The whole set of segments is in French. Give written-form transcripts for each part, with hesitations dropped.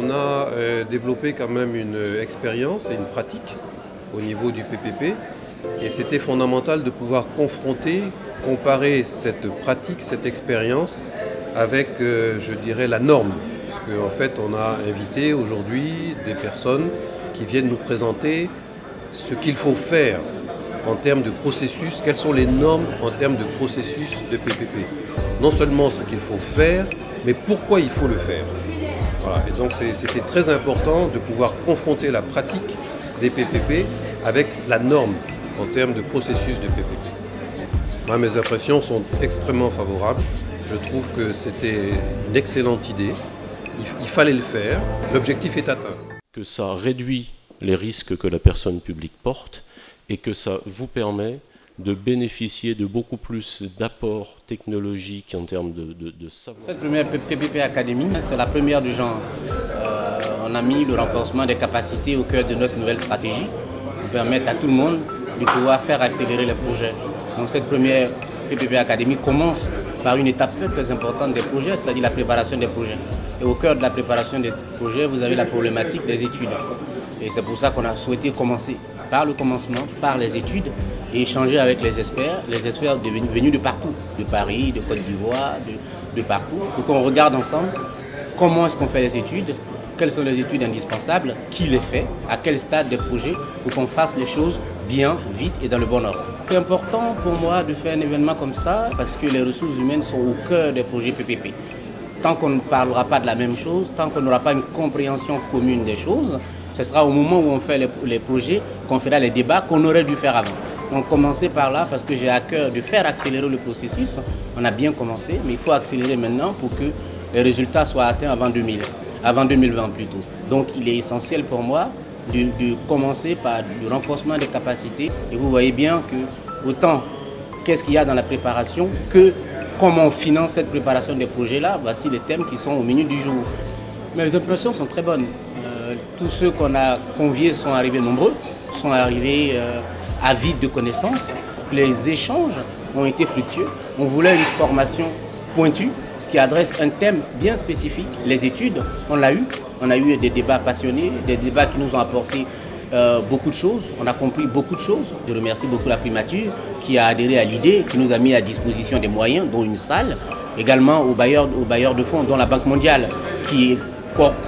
on a développé quand même une expérience et une pratique au niveau du PPP. Et c'était fondamental de pouvoir confronter, comparer cette pratique, cette expérience avec, je dirais, la norme. Parce qu'en fait, on a invité aujourd'hui des personnes qui viennent nous présenter ce qu'il faut faire en termes de processus, quelles sont les normes en termes de processus de PPP. Non seulement ce qu'il faut faire, mais pourquoi il faut le faire. Voilà. Et donc c'était très important de pouvoir confronter la pratique des PPP avec la norme en termes de processus de PPP. Moi, mes impressions sont extrêmement favorables. Je trouve que c'était une excellente idée. Il fallait le faire. L'objectif est atteint. Que ça réduit les risques que la personne publique porte et que ça vous permet de bénéficier de beaucoup plus d'apports technologiques en termes de savoir. Cette première PPP Academy, c'est la première du genre. On a mis le renforcement des capacités au cœur de notre nouvelle stratégie pour permettre à tout le monde de pouvoir faire accélérer les projets. Donc cette première PPP Academy commence par une étape très importante des projets, c'est-à-dire la préparation des projets. Et au cœur de la préparation des projets, vous avez la problématique des études. Et c'est pour ça qu'on a souhaité commencer par le commencement, par les études, et échanger avec les experts venus de partout, de Paris, de Côte d'Ivoire, de partout, pour qu'on regarde ensemble comment est-ce qu'on fait les études, quelles sont les études indispensables, qui les fait, à quel stade des projets, pour qu'on fasse les choses bien, vite et dans le bon ordre. C'est important pour moi de faire un événement comme ça, parce que les ressources humaines sont au cœur des projets PPP. Tant qu'on ne parlera pas de la même chose, tant qu'on n'aura pas une compréhension commune des choses, ce sera au moment où on fait les projets qu'on fera les débats qu'on aurait dû faire avant. Donc commencer par là parce que j'ai à cœur de faire accélérer le processus. On a bien commencé, mais il faut accélérer maintenant pour que les résultats soient atteints avant 2020 plutôt. Donc il est essentiel pour moi de commencer par le renforcement des capacités. Et vous voyez bien que autant qu'est-ce qu'il y a dans la préparation que comment on finance cette préparation des projets-là. Voici les thèmes qui sont au menu du jour. Mais les impressions sont très bonnes. Tous ceux qu'on a conviés sont arrivés nombreux, sont arrivés avides de connaissances. Les échanges ont été fructueux. On voulait une formation pointue qui adresse un thème bien spécifique. Les études, on l'a eu. On a eu des débats passionnés, des débats qui nous ont apporté beaucoup de choses. On a compris beaucoup de choses. Je remercie beaucoup la primature qui a adhéré à l'idée, qui nous a mis à disposition des moyens, dont une salle. Également aux bailleurs de fonds, dont la Banque mondiale qui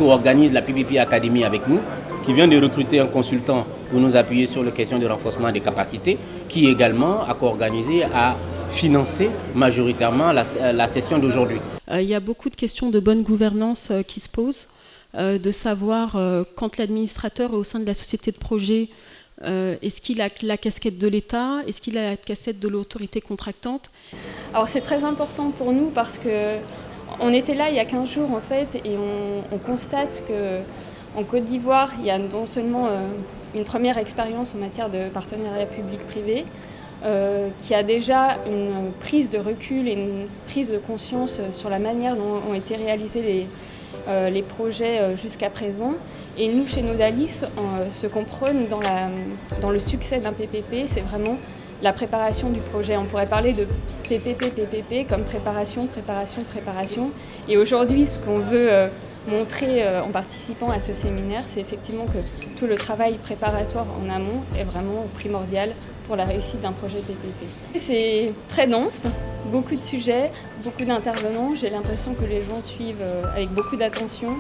organise la PPP Academy avec nous, qui vient de recruter un consultant pour nous appuyer sur les questions de renforcement des capacités, qui également a co-organisé, a financé majoritairement la session d'aujourd'hui. Il y a beaucoup de questions de bonne gouvernance qui se posent, de savoir quand l'administrateur est au sein de la société de projet, est-ce qu'il a la casquette de l'État, est-ce qu'il a la casquette de l'autorité contractante? Alors c'est très important pour nous parce que on était là il y a 15 jours en fait et on constate qu'en Côte d'Ivoire, il y a non seulement une première expérience en matière de partenariat public-privé qui a déjà une prise de recul et une prise de conscience sur la manière dont ont été réalisés les projets jusqu'à présent. Et nous, chez Nodalis, ce qu'on prône dans le succès d'un PPP, c'est vraiment la préparation du projet. On pourrait parler de PPP comme préparation, préparation, préparation. Et aujourd'hui, ce qu'on veut montrer en participant à ce séminaire, c'est effectivement que tout le travail préparatoire en amont est vraiment primordial pour la réussite d'un projet PPP. C'est très dense, beaucoup de sujets, beaucoup d'intervenants. J'ai l'impression que les gens suivent avec beaucoup d'attention,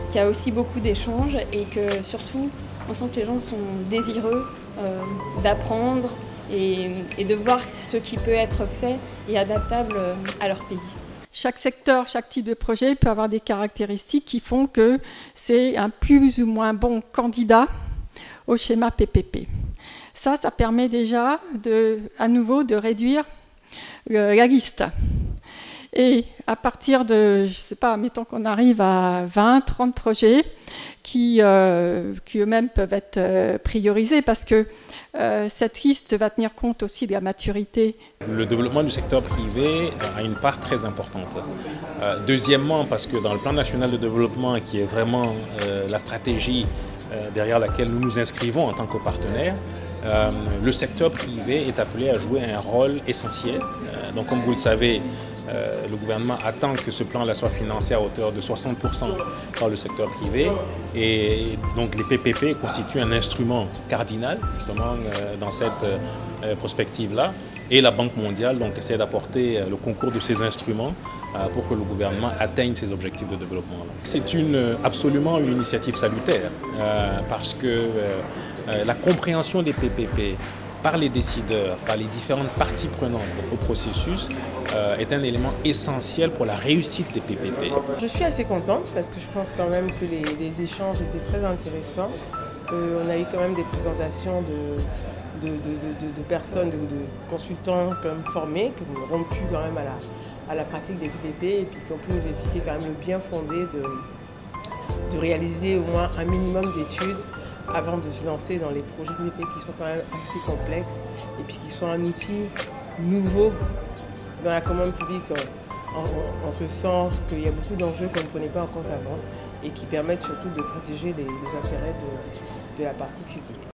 qu'il y a aussi beaucoup d'échanges et que surtout, on sent que les gens sont désireux d'apprendre et de voir ce qui peut être fait et adaptable à leur pays. Chaque secteur, chaque type de projet peut avoir des caractéristiques qui font que c'est un plus ou moins bon candidat au schéma PPP. Ça permet déjà à nouveau de réduire la liste. Et à partir de, je ne sais pas, mettons qu'on arrive à 20, 30 projets qui eux-mêmes peuvent être priorisés parce que cette liste va tenir compte aussi de la maturité. Le développement du secteur privé a une part très importante. Deuxièmement, parce que dans le plan national de développement, qui est vraiment la stratégie derrière laquelle nous nous inscrivons en tant que partenaire, le secteur privé est appelé à jouer un rôle essentiel. Donc comme vous le savez, le gouvernement attend que ce plan-là soit financé à hauteur de 60% par le secteur privé. Et donc les PPP constituent un instrument cardinal justement dans cette prospective-là. Et la Banque mondiale donc, essaie d'apporter le concours de ces instruments pour que le gouvernement atteigne ses objectifs de développement. C'est absolument une initiative salutaire parce que la compréhension des PPP par les décideurs, par les différentes parties prenantes au processus est un élément essentiel pour la réussite des PPP. Je suis assez contente parce que je pense quand même que les échanges étaient très intéressants. On a eu quand même des présentations de personnes, de consultants quand même formés, qui ont rompu quand même à la pratique des PPP et puis qui ont pu nous expliquer quand même le bien fondé de réaliser au moins un minimum d'études avant de se lancer dans les projets de PPP qui sont quand même assez complexes et puis qui sont un outil nouveau dans la commande publique en ce sens qu'il y a beaucoup d'enjeux qu'on ne prenait pas en compte avant et qui permettent surtout de protéger les intérêts de la partie publique.